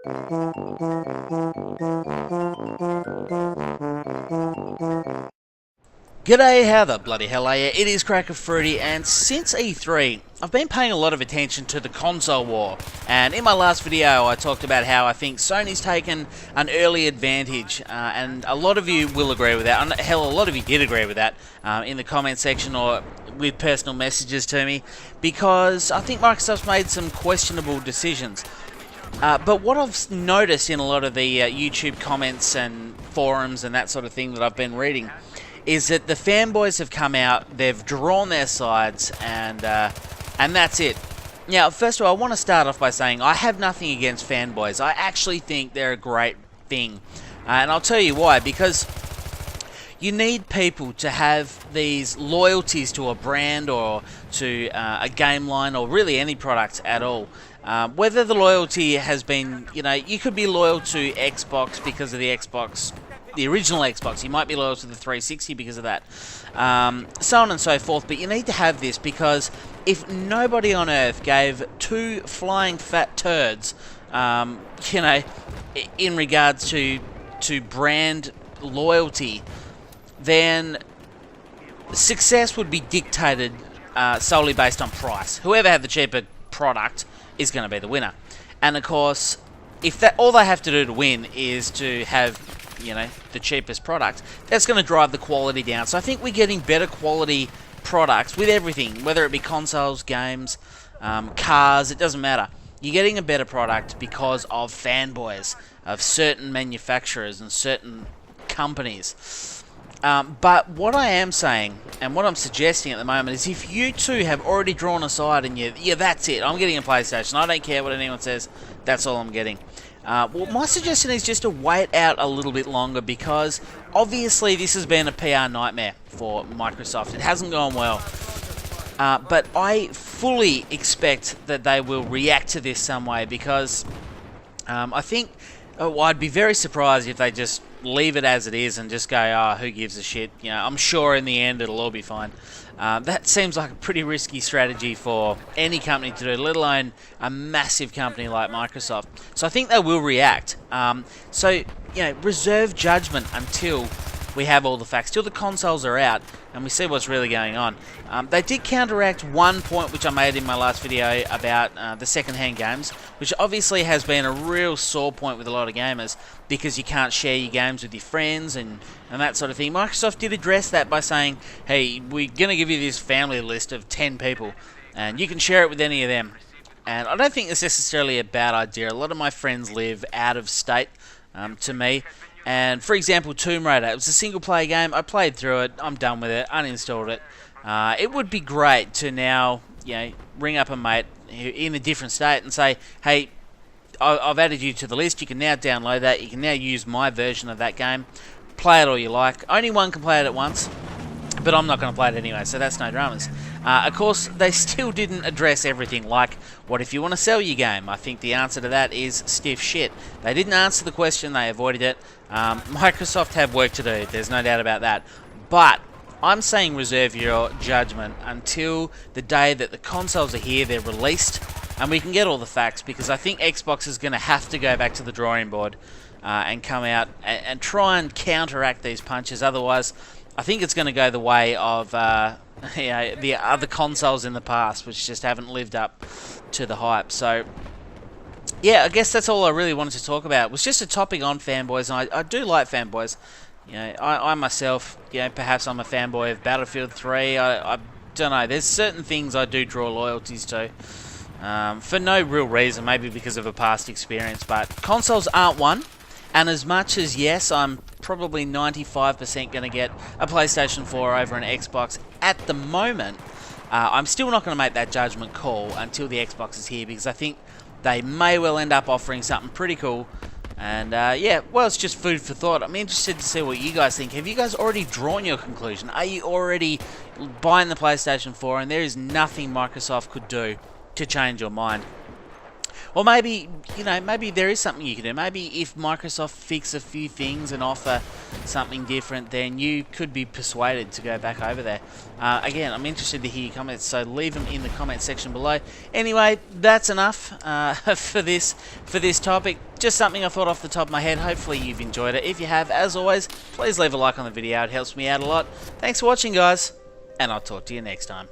G'day, how the bloody hell are you? It is Cracker Fruity, and since E3, I've been paying a lot of attention to the console war. And in my last video, I talked about how I think Sony's taken an early advantage, and a lot of you will agree with that. Hell, a lot of you did agree with that in the comment section or with personal messages to me, because I think Microsoft's made some questionable decisions. But what I've noticed in a lot of the YouTube comments and forums and that sort of thing that I've been reading is that the fanboys have come out, they've drawn their sides, and that's it. Now, first of all, I want to start off by saying I have nothing against fanboys. I actually think they're a great thing, and I'll tell you why. Because you need people to have these loyalties to a brand or to a game line or really any product at all. Whether the loyalty has been, you could be loyal to Xbox because of the original Xbox. You might be loyal to the 360 because of that. So on and so forth. But you need to have this because if nobody on Earth gave two flying fat turds, in regards to brand loyalty, then success would be dictated solely based on price. Whoever had the cheaper product is going to be the winner. And of course, if all they have to do to win is to have the cheapest product, that's going to drive the quality down. So I think we're getting better quality products with everything, whether it be consoles, games, cars, it doesn't matter. You're getting a better product because of fanboys, of certain manufacturers and certain companies. But what I am saying, and what I'm suggesting at the moment, is if you two have already drawn aside and that's it, I'm getting a PlayStation, I don't care what anyone says, that's all I'm getting. Well, my suggestion is just to wait out a little bit longer, because obviously this has been a PR nightmare for Microsoft. It hasn't gone well. But I fully expect that they will react to this some way, because I think I'd be very surprised if they just leave it as it is and just go, who gives a shit? I'm sure in the end it'll all be fine. That seems like a pretty risky strategy for any company to do, let alone a massive company like Microsoft. So I think they will react. Reserve judgment until we have all the facts, till the consoles are out and we see what's really going on. They did counteract one point which I made in my last video about the second-hand games, which obviously has been a real sore point with a lot of gamers, because you can't share your games with your friends and that sort of thing. Microsoft did address that by saying, hey, we're going to give you this family list of 10 people and you can share it with any of them. And I don't think it's necessarily a bad idea. A lot of my friends live out of state to me. And for example, Tomb Raider, it was a single player game. I played through it, I'm done with it, uninstalled it. It would be great to now, ring up a mate in a different state and say, hey, I've added you to the list, you can now download that, you can now use my version of that game, play it all you like. Only one can play it at once, but I'm not going to play it anyway, so that's no dramas. Of course, they still didn't address everything, like, what if you want to sell your game? I think the answer to that is stiff shit. They didn't answer the question, they avoided it. Microsoft have work to do, there's no doubt about that. But I'm saying reserve your judgment until the day that the consoles are here, they're released, and we can get all the facts, because I think Xbox is going to have to go back to the drawing board and come out and try and counteract these punches. Otherwise, I think it's going to go the way of the other consoles in the past, which just haven't lived up to the hype. So, yeah, I guess that's all I really wanted to talk about. It was just a topic on fanboys, and I do like fanboys. I myself, perhaps I'm a fanboy of Battlefield 3. I don't know. There's certain things I do draw loyalties to. For no real reason, maybe because of a past experience, but consoles aren't one. And as much as, yes, I'm probably 95% going to get a PlayStation 4 over an Xbox at the moment, I'm still not going to make that judgment call until the Xbox is here, because I think they may well end up offering something pretty cool. And it's just food for thought. I'm interested to see what you guys think. Have you guys already drawn your conclusion? Are you already buying the PlayStation 4 and there is nothing Microsoft could do to change your mind? Or maybe, you know, maybe there is something you can do. Maybe if Microsoft fix a few things and offer something different, then you could be persuaded to go back over there. Again, I'm interested to hear your comments, so leave them in the comment section below. Anyway, that's enough for this topic. Just something I thought off the top of my head. Hopefully you've enjoyed it. If you have, as always, please leave a like on the video. It helps me out a lot. Thanks for watching, guys, and I'll talk to you next time.